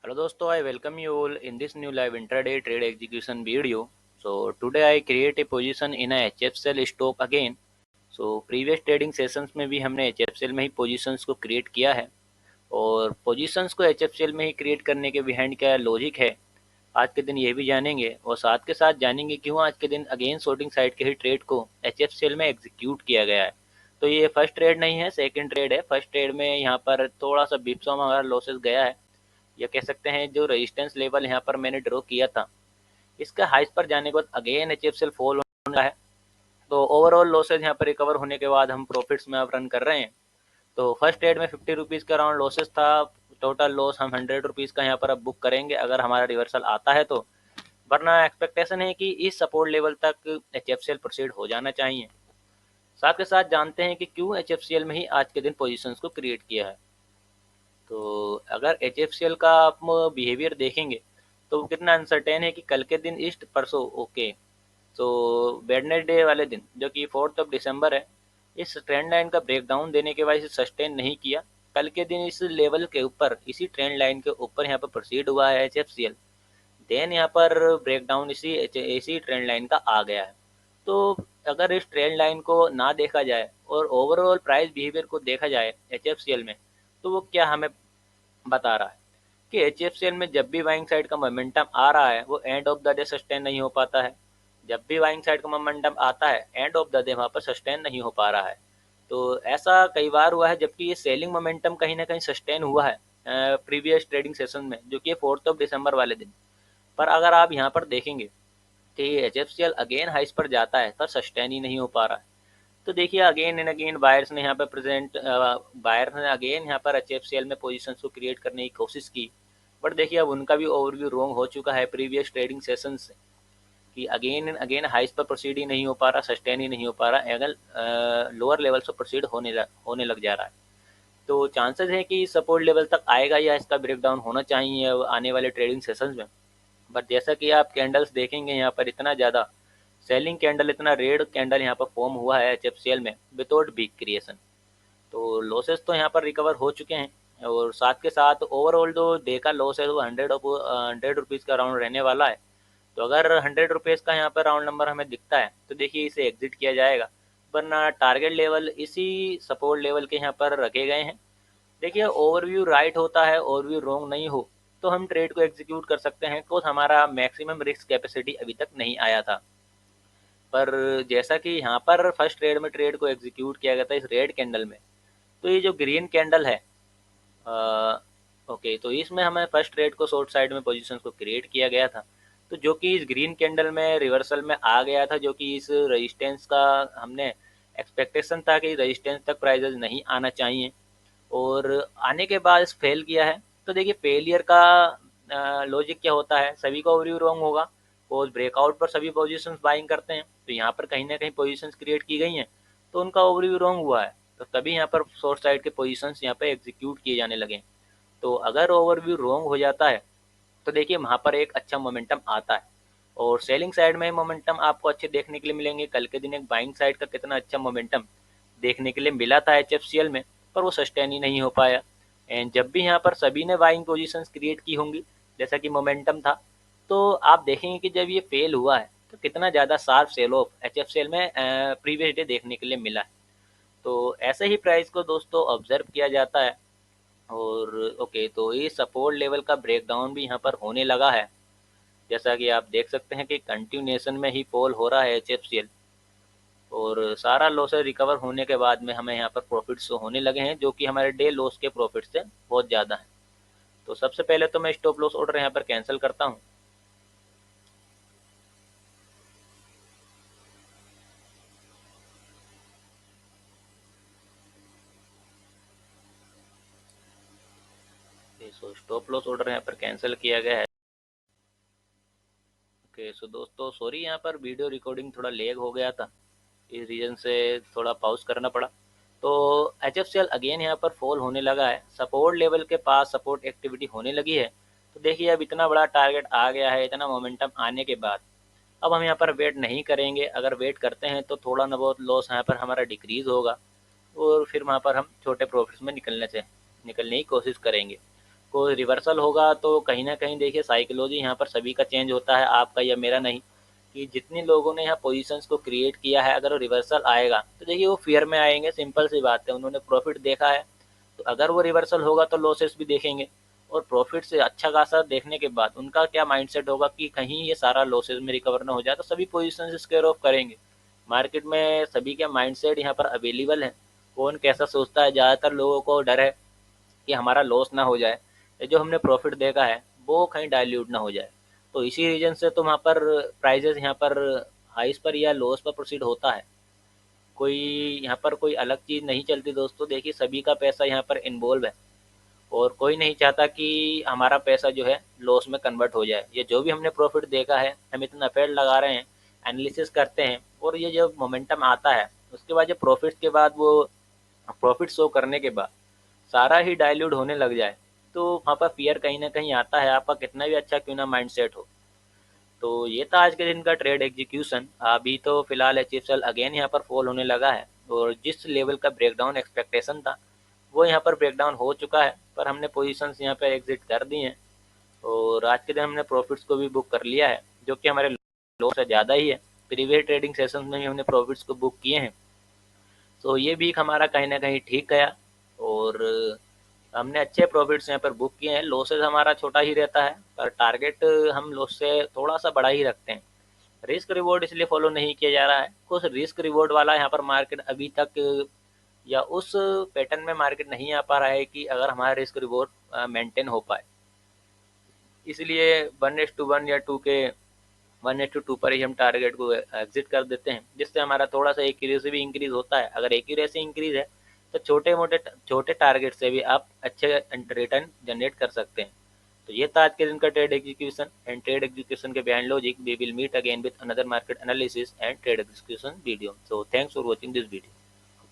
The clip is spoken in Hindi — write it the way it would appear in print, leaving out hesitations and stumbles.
Hello dosto, I welcome you all in this new live intraday trade execution video. So today I create a position in a HFCL stock again. So previous trading sessions में भी हमने HFCL में ही positions को create किया है और positions को HFCL में ही create करने के behind क्या लॉजिक है आज के दिन ये भी जानेंगे और साथ के साथ जानेंगे क्यों आज के दिन अगेन शॉर्टिंग साइड के ही ट्रेड को HFCL में एग्जीक्यूट किया गया है। तो ये फर्स्ट ट्रेड नहीं है, सेकंड ट्रेड है। फर्स्ट ट्रेड में यहाँ पर थोड़ा सा बिप्सों में हमारा लॉसेस गया है या कह सकते हैं जो रेजिस्टेंस लेवल यहाँ पर मैंने ड्रॉ किया था इसका हाइस पर जाने के बाद अगेन HFCL फॉल होना है। तो ओवरऑल लॉसेज यहाँ पर रिकवर होने के बाद हम प्रॉफिट्स में अब रन कर रहे हैं। तो फर्स्ट ट्रेड में 50 रुपीज़ का अराउंड लॉसेस था। टोटल लॉस हम 100 रुपीज़ का यहाँ पर अब बुक करेंगे अगर हमारा रिवर्सल आता है तो, वरना एक्सपेक्टेशन है कि इस सपोर्ट लेवल तक HFCL प्रोसीड हो जाना चाहिए। साथ के साथ जानते हैं कि क्यों HFCL में ही आज के दिन पोजीशंस को क्रिएट किया है। तो अगर HFCL का आप बिहेवियर देखेंगे तो वो कितना अनसर्टेन है कि कल के दिन ईस्ट परसों ओके, तो वेडनेसडे वाले दिन जो कि 4 दिसंबर है, इस ट्रेंड लाइन का ब्रेकडाउन देने के बाद इसे सस्टेन नहीं किया। कल के दिन इस लेवल के ऊपर, इसी ट्रेंड लाइन के ऊपर यहाँ पर प्रोसीड हुआ है HFCL। देन यहाँ पर ब्रेकडाउन इसी ट्रेंड लाइन का आ गया है। तो अगर इस ट्रेंड लाइन को ना देखा जाए और ओवरऑल प्राइस बिहेवियर को देखा जाए HFCL में, तो वो क्या हमें बता रहा है कि HFCL में जब भी बाइंग साइड का मोमेंटम आ रहा है वो end of the day sustain नहीं हो पाता है। जब भी बाइंग साइड का मोमेंटम आता है एंड ऑफ द डे वहाँ पर सस्टेन नहीं हो पा रहा है। तो ऐसा कई बार हुआ है जबकि ये सेलिंग मोमेंटम कहीं ना कहीं सस्टेन हुआ है प्रीवियस ट्रेडिंग सेशन में, जो कि 4 दिसंबर वाले दिन। पर अगर आप यहाँ पर देखेंगे कि HFCL अगेन हाइस पर जाता है पर सस्टेन ही नहीं हो पा रहा है। तो देखिए अगेन एंड अगेन बायर्स ने यहाँ पर बायर ने अगेन यहाँ पर HFCL में पोजीशंस को क्रिएट करने की कोशिश की। बट देखिए अब उनका भी ओवरव्यू रॉन्ग हो चुका है प्रीवियस ट्रेडिंग सेशन से कि अगेन एंड अगेन हाइस पर प्रोसीड ही नहीं हो पा रहा, सस्टेन ही नहीं हो पा रहा, अगर लोअर लेवल से प्रोसीड होने लग जा रहा है। तो चांसेस है कि सपोर्ट लेवल तक आएगा या इसका ब्रेकडाउन होना चाहिए आने वाले ट्रेडिंग सेशंस में। बट जैसा कि आप कैंडल्स देखेंगे यहाँ पर इतना ज़्यादा सेलिंग कैंडल, इतना रेड कैंडल यहाँ पर फॉर्म हुआ है HFCL में विदाउट बिग क्रिएशन। तो लॉसेस तो यहाँ पर रिकवर हो चुके हैं और साथ के साथ ओवरऑल जो डे का लॉस है वो 100 रुपीज़ का राउंड रहने वाला है। तो अगर 100 रुपीज़ का यहाँ पर राउंड नंबर हमें दिखता है तो देखिए इसे एग्जिट किया जाएगा, वरना टारगेट लेवल इसी सपोर्ट लेवल के यहाँ पर रखे गए हैं। देखिए ओवरव्यू राइट होता है, ओवरव्यू रॉन्ग नहीं हो तो हम ट्रेड को एग्जीक्यूट कर सकते हैं, बिकॉज हमारा मैक्सिमम रिस्क कैपेसिटी अभी तक नहीं आया था। पर जैसा कि यहाँ पर फर्स्ट ट्रेड में ट्रेड को एग्जीक्यूट किया गया था इस रेड कैंडल में, तो ये जो ग्रीन कैंडल है ओके, तो इसमें हमें फर्स्ट ट्रेड को शॉर्ट साइड में पोजीशंस को क्रिएट किया गया था। तो जो कि इस ग्रीन कैंडल में रिवर्सल में आ गया था, जो कि इस रेजिस्टेंस का हमने एक्सपेक्टेशन था कि रेजिस्टेंस तक प्राइजेस नहीं आना चाहिए और आने के बाद फेल किया है। तो देखिए फेलियर का लॉजिक क्या होता है, सभी का ओवरव्यू रॉन्ग होगा। पोज ब्रेकआउट पर सभी पोजीशंस बाइंग करते हैं, तो यहाँ पर कहीं ना कहीं पोजीशंस क्रिएट की गई हैं तो उनका ओवरव्यू रॉन्ग हुआ है। तो तभी यहाँ पर शॉर्ट साइड के पोजीशंस यहाँ पे एग्जीक्यूट किए जाने लगे। तो अगर ओवरव्यू रॉन्ग हो जाता है तो देखिए वहाँ पर एक अच्छा मोमेंटम आता है और सेलिंग साइड में मोमेंटम आपको अच्छे देखने के लिए मिलेंगे। कल के दिन एक बाइंग साइड का कितना अच्छा मोमेंटम देखने के लिए मिला था HFCL में, पर वो सस्टेन ही नहीं हो पाया। एंड जब भी यहाँ पर सभी ने बाइंग पोजीशंस क्रिएट की होंगी जैसा कि मोमेंटम था, तो आप देखेंगे कि जब ये फेल हुआ है तो कितना ज़्यादा शार्प सेल ऑफ HFCL में प्रीवियस डे देखने के लिए मिला है। तो ऐसे ही प्राइस को दोस्तों ऑब्जर्व किया जाता है और ओके, तो ये सपोर्ट लेवल का ब्रेकडाउन भी यहाँ पर होने लगा है। जैसा कि आप देख सकते हैं कि कंटिन्यूएशन में ही फॉल हो रहा है HFCL और सारा लॉस रिकवर होने के बाद में हमें यहाँ पर प्रॉफिट्स होने लगे हैं, जो कि हमारे डे लॉस के प्रॉफिट से बहुत ज़्यादा है। तो सबसे पहले तो मैं स्टॉप लॉस ऑर्डर यहाँ पर कैंसिल करता हूँ। सो स्टॉप लॉस ऑर्डर यहाँ पर कैंसिल किया गया है। ओके सो दोस्तों सॉरी, यहाँ पर वीडियो रिकॉर्डिंग थोड़ा लेग हो गया था, इस रीज़न से थोड़ा पॉज करना पड़ा। तो HFCL अगेन यहाँ पर फॉल होने लगा है, सपोर्ट लेवल के पास सपोर्ट एक्टिविटी होने लगी है। तो देखिए अब इतना बड़ा टारगेट आ गया है, इतना मोमेंटम आने के बाद अब हम यहाँ पर वेट नहीं करेंगे। अगर वेट करते हैं तो थोड़ा ना बहुत लॉस यहाँ पर हमारा डिक्रीज़ होगा और फिर वहाँ पर हम छोटे प्रॉफिट्स में निकलने की कोशिश करेंगे। कोई रिवर्सल होगा तो कहीं ना कहीं देखिए साइकोलॉजी यहाँ पर सभी का चेंज होता है, आपका या मेरा नहीं। कि जितने लोगों ने यहाँ पोजीशंस को क्रिएट किया है, अगर वो रिवर्सल आएगा तो देखिए वो फियर में आएंगे, सिंपल सी बात है। उन्होंने प्रॉफिट देखा है, तो अगर वो रिवर्सल होगा तो लॉसेस भी देखेंगे। और प्रॉफिट से अच्छा खासा देखने के बाद उनका क्या माइंडसेट होगा कि कहीं ये सारा लॉसेस में रिकवर ना हो जाए, तो सभी पोजीशन स्क्वेयर ऑफ करेंगे। मार्केट में सभी के माइंडसेट यहाँ पर अवेलेबल है। कौन कैसा सोचता है, ज़्यादातर लोगों को डर है कि हमारा लॉस ना हो जाए, ये जो हमने प्रॉफिट देखा है वो कहीं डाइल्यूट ना हो जाए। तो इसी रीजन से तो वहाँ पर प्राइजेस यहाँ पर हाइस पर या लॉस पर प्रोसीड होता है। कोई यहाँ पर कोई अलग चीज़ नहीं चलती दोस्तों, देखिए सभी का पैसा यहाँ पर इन्वॉल्व है। और कोई नहीं चाहता कि हमारा पैसा जो है लॉस में कन्वर्ट हो जाए। ये जो भी हमने प्रॉफिट देखा है, हम इतना एफर्ट लगा रहे हैं, एनालिसिस करते हैं, और ये जब मोमेंटम आता है उसके बाद, जब प्रॉफिट के बाद वो प्रॉफिट शो करने के बाद सारा ही डाइल्यूट होने लग जाए, तो वहाँ पर फियर कहीं ना कहीं आता है, आपका कितना भी अच्छा क्यों ना माइंडसेट हो। तो ये था आज के दिन का ट्रेड एग्जीक्यूशन। अभी तो फिलहाल एच एफ एल अगेन यहाँ पर फॉल होने लगा है, और जिस लेवल का ब्रेकडाउन एक्सपेक्टेशन था वो यहाँ पर ब्रेकडाउन हो चुका है, पर हमने पोजीशंस यहाँ पर एग्जिट कर दी हैं। और आज के दिन हमने प्रॉफिट्स को भी बुक कर लिया है, जो कि हमारे लॉस से ज़्यादा ही है। प्रीवियस ट्रेडिंग सेशंस में भी हमने प्रॉफिट्स को बुक किए हैं। तो ये वीक हमारा कहीं ना कहीं ठीक गया, और हमने अच्छे प्रॉफिट्स यहाँ पर बुक किए हैं। लॉसेस हमारा छोटा ही रहता है, पर टारगेट हम लॉस से थोड़ा सा बड़ा ही रखते हैं। रिस्क रिवॉर्ड इसलिए फॉलो नहीं किया जा रहा है, कुछ रिस्क रिवॉर्ड वाला यहाँ पर मार्केट अभी तक या उस पैटर्न में मार्केट नहीं आ पा रहा है कि अगर हमारा रिस्क रिवॉर्ड मेंटेन हो पाए। इसलिए 1:1 या 2 के 1:2 पर ही हम टारगेट को एग्जिट कर देते हैं, जिससे हमारा थोड़ा सा एक्यूरेसी भी इंक्रीज होता है। अगर एक्यूरेसी इंक्रीज है तो छोटे मोटे छोटे टारगेट से भी आप अच्छे रिटर्न जनरेट कर सकते हैं। तो ये था आज के दिन का trade execution and trade execution के behind logic. We will meet again with another market analysis and trade execution video. So thanks for watching this video.